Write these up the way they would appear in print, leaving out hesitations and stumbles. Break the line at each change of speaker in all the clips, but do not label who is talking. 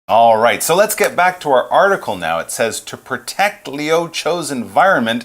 All right, so let's get back to our article now. It says, to protect Liu Chou's environment,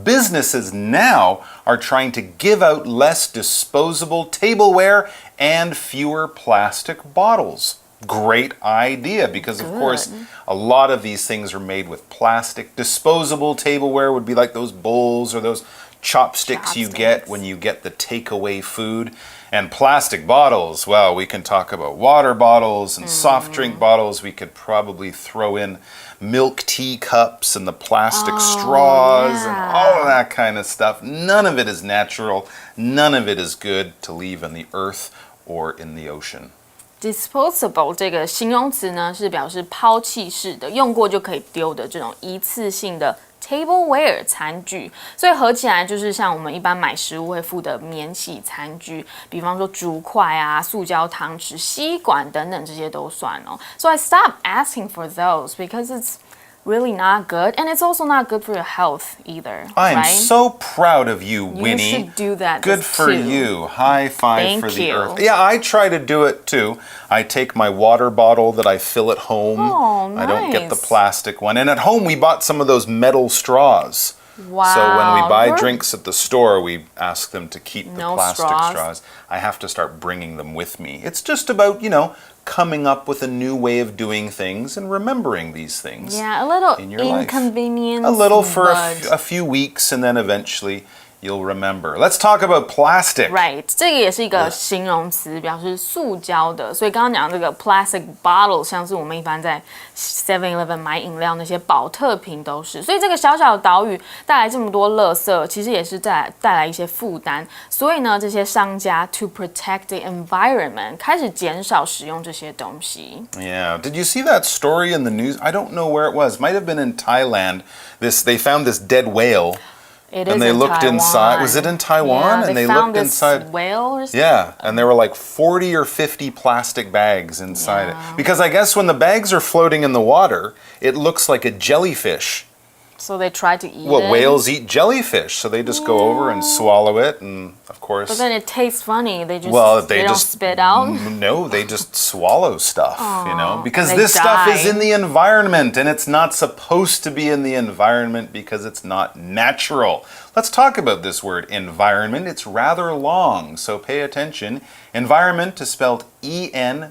businesses now are trying to give out less disposable tableware and fewer plastic bottles. Great idea, because of course a lot of these things are made with plastic. Disposable tableware would be like those bowls or those chopsticks you get when you get the takeaway food. And plastic bottles, well, we can talk about water bottles and soft drink bottles. We could probably throw in milk tea cups and the plastic straws and all of that kind of stuff. None of it is natural. None of it is good to leave in the earth or in the ocean.
Disposable 这个形容词呢，是表示抛弃式的，用过就可以丢的这种一次性的 tableware 餐具，所以合起来就是像我们一般买食物会附的免洗餐具，比方说竹筷啊、塑胶汤匙、吸管等等，这些都算哦。So I stopped asking for those because it's really not good, and it's also not good for your health either.
I am
right?
so proud of you, Winnie.
You should do that.
Good for you. High five
Thank
for the
you.
earth. Yeah, I try to do it too. I take my water bottle that I fill at home.
Oh, nice.
I don't get the plastic one. And at home we bought some of those metal straws.
Wow.
So when we buy drinks at the store, we ask them to keep the plastic straws. I have to start bringing them with me. It's just about, coming up with a new way of doing things and remembering these things.
Yeah, a little
in your
inconvenience.
Life. A little for a few weeks, and then eventually you'll remember. Let's talk about plastic.
Right, 这个也是一个形容词，表示塑胶的。所以刚刚讲这个 plastic bottle， 像是我们一般在 7-Eleven 买饮料那些保特瓶都是。所以这个小小的岛屿带来这么多垃圾，其实也是带来一些负担。所以呢，这些商家 to protect the environment 开始减少使用这些东西。
Yeah, did you see that story in the news? I don't know where it was. Might have been in Thailand. They found this dead whale.
And
they looked
Taiwan.
Inside. Was it in Taiwan?
Yeah,
and they
found
looked inside.
Whale or something?
Yeah, and there were like 40 or 50 plastic bags inside it. Because I guess when the bags are floating in the water, it looks like a jellyfish.
So they try to eat it?
Well, whales eat jellyfish, so they just go over and swallow it, and of course...
But then it tastes funny. They just
they
don't spit out?
No, they just swallow stuff, because this
die.
stuff is in the environment, and it's not supposed to be in the environment because it's not natural. Let's talk about this word, environment. It's rather long, so pay attention. Environment is spelled E-N-V-I-R-O-N-M-E-N-T.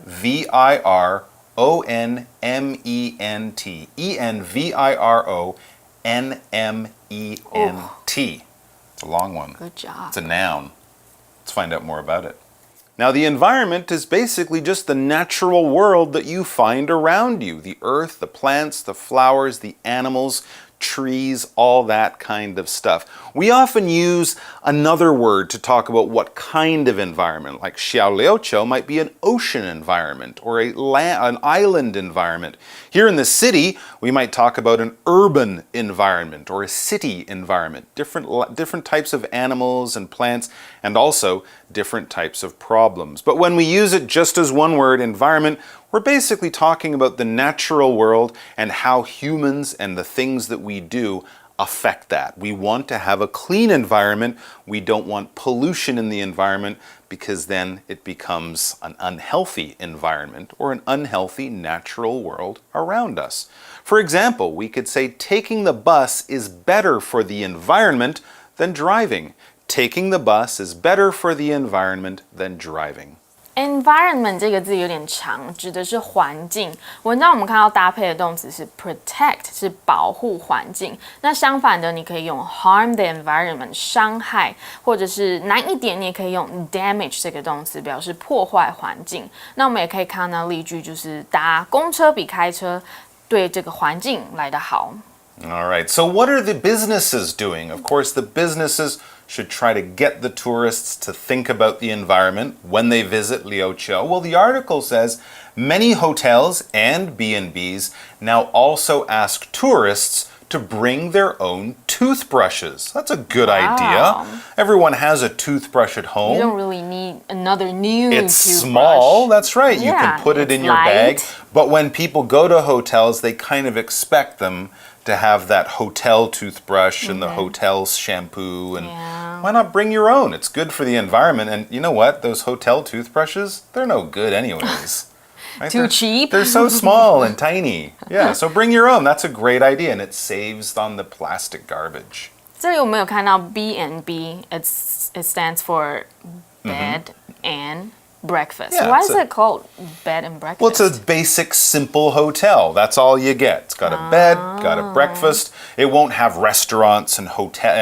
E-N-V-I-R-O-N-M-E-N-T. It's a long one.
Good job.
It's a noun. Let's find out more about it. Now, the environment is basically just the natural world that you find around you. The earth, the plants, the flowers, the animals, trees, all that kind of stuff. We often use another word to talk about what kind of environment, like Xiaoliuqiu might be an ocean environment or an island environment. Here in the city, we might talk about an urban environment or a city environment, different types of animals and plants, and also different types of problems. But when we use it just as one word, environment, we're basically talking about the natural world and how humans and the things that we do affect that. We want to have a clean environment. We don't want pollution in the environment because then it becomes an unhealthy environment or an unhealthy natural world around us. For example, we could say taking the bus is better for the environment than driving. Taking the bus is better for the environment than driving.
Environment 这个字有点长，指的是环境。文章我们看到搭配的动词是 protect， 是保护环境。那相反的，你可以用 harm the environment， 伤害，或者是难一点，你也可以用 damage 这个动词，表示破坏环境。那我们也可以看到例句，就是搭公车比开车对这个环境来得好。
All right, so what are the businesses doing? Of course, the businesses should try to get the tourists to think about the environment when they visit Liuqiu. Well, the article says many hotels and B&Bs now also ask tourists to bring their own toothbrushes. That's a good idea. Everyone has a toothbrush at home.
You don't really need another new
It's
toothbrush.
small, that's right. You
Yeah,
can put it in your
light.
bag. But when people go to hotels, they kind of expect them to have that hotel toothbrush and the hotel's shampoo. And why not bring your own? It's good for the environment. And you know what? Those hotel toothbrushes, they're no good anyways. Right?
Too cheap.
They're so small and tiny. Yeah, so bring your own. That's a great idea, and it saves on the plastic garbage.
这里我们有看到 B&B, it stands for bed and breakfast.
Yeah,
Why is it called bed and breakfast?
Well, it's a basic, simple hotel. That's all you get. It's got a bed, got a breakfast. It won't have restaurants and hotel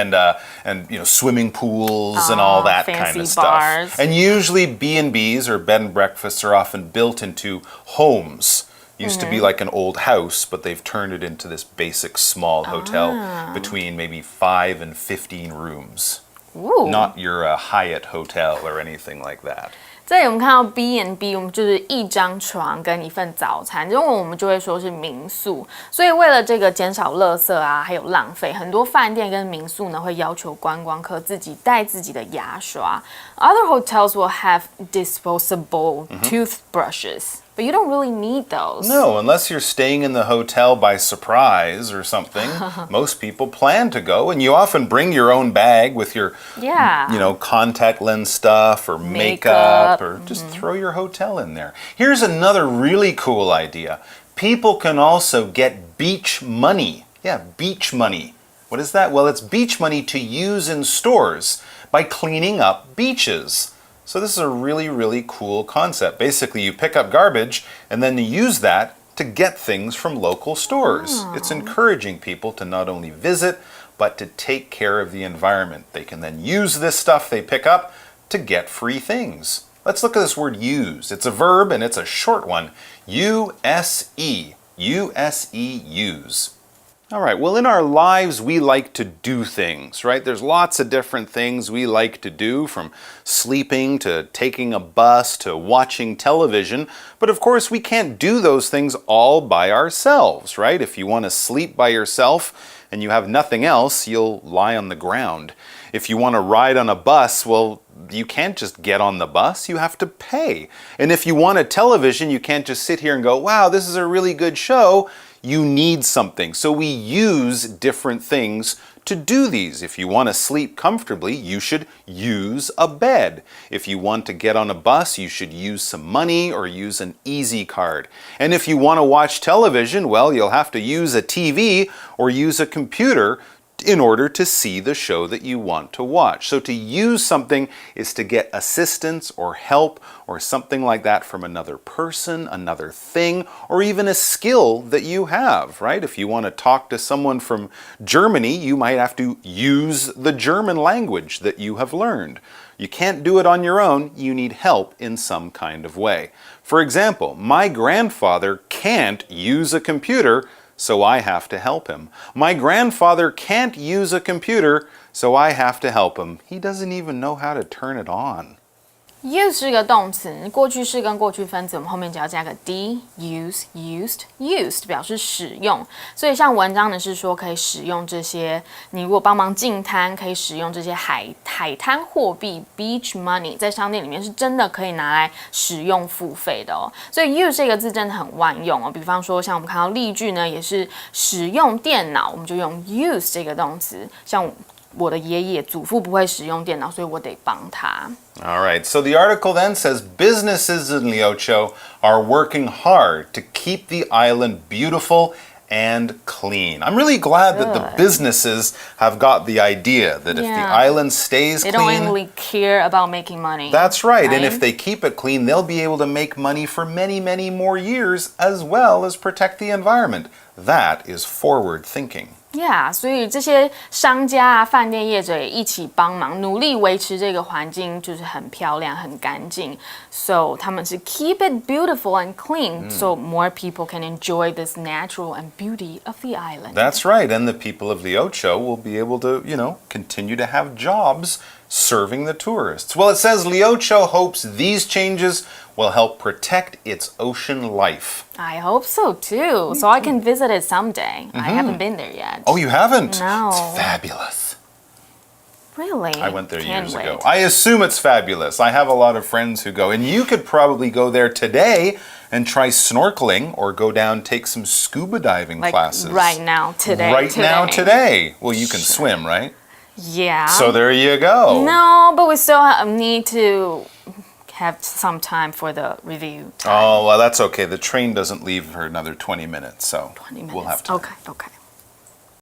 and swimming pools and all that kind of stuff.
Bars.
And usually B&Bs or bed and breakfasts are often built into homes. Used to be like an old house, but they've turned it into this basic small hotel between maybe 5 and 15 rooms.
Ooh.
Not your Hyatt hotel or anything like that.
这里我们看到 B&B， 我们就是一张床跟一份早餐，中文我们就会说是民宿。所以为了这个减少垃圾啊，还有浪费，很多饭店跟民宿呢会要求观光客自己带自己的牙刷。Other hotels will have disposable toothbrushes. But you don't really need those.
No, unless you're staying in the hotel by surprise or something. Most people plan to go, and you often bring your own bag with your, contact lens stuff or makeup or just throw your hotel in there. Here's another really cool idea. People can also get beach money. Yeah, beach money. What is that? Well, it's beach money to use in stores by cleaning up beaches. So this is a really, really cool concept. Basically, you pick up garbage and then you use that to get things from local stores. It's encouraging people to not only visit, but to take care of the environment. They can then use this stuff they pick up to get free things. Let's look at this word use. It's a verb and it's a short one. U-S-E. U-S-E, use. All right, well, in our lives, we like to do things, right? There's lots of different things we like to do, from sleeping to taking a bus to watching television. But of course, we can't do those things all by ourselves, right? If you want to sleep by yourself and you have nothing else, you'll lie on the ground. If you want to ride on a bus, well, you can't just get on the bus, you have to pay. And if you want a television, you can't just sit here and go, wow, this is a really good show. You need something. So we use different things to do these. If you want to sleep comfortably, you should use a bed. If you want to get on a bus, you should use some money or use an Easy card. And if you want to watch television, well, you'll have to use a TV or use a computer in order to see the show that you want to watch. So to use something is to get assistance or help or something like that from another person, another thing, or even a skill that you have, right? If you want to talk to someone from Germany, you might have to use the German language that you have learned. You can't do it on your own, you need help in some kind of way. For example, my grandfather can't use a computer, so I have to help him. My grandfather can't use a computer, so I have to help him. He doesn't even know how to turn it on.
Use 是个动词，过去式跟过去分词，我们后面只要加个 d use used used 表示使用。所以像文章呢是说可以使用这些，你如果帮忙进摊，可以使用这些海滩货币 beach money， 在商店里面是真的可以拿来使用付费的哦。所以 use 这个字真的很万用哦。比方说像我们看到例句呢，也是使用电脑，我们就用 use 这个动词。像我的爷爷祖父不会使用电脑，所以我得帮他。
All right, so the article then says businesses in Liuqiu are working hard to keep the island beautiful and clean. I'm really glad that the businesses have got the idea that if the island stays
clean,
they
don't really care about making money.
That's right, and if they keep it clean, they'll be able to make money for many, many more years as well as protect the environment. That is forward thinking.
Yeah， 所以这些商家啊、饭店业者也一起帮忙，努力维持这个环境就是很漂亮、很干净。So 他们是 keep it beautiful and clean, so more people can enjoy this natural and beauty of the island.
That's right, and the people of Liuqiu will be able to, continue to have jobs serving the tourists. Well, it says Liuqiu hopes these changes will help protect its ocean life.
I hope so too. So I can visit it someday. I haven't been there yet.
Oh, you haven't?
No.
It's fabulous.
Really?
I went there years
wait.
ago. I assume it's fabulous. I have a lot of friends who go, and you could probably go there today and try snorkeling or go down take some scuba diving classes.
Right now, today.
Right now, today. Well, you can swim, right?
Yeah.
So there you go.
No, but we still need to have some time for the review time.
Oh, well, that's okay. The train doesn't leave for another 20 minutes, so
20 minutes.
we'll have time.
Okay.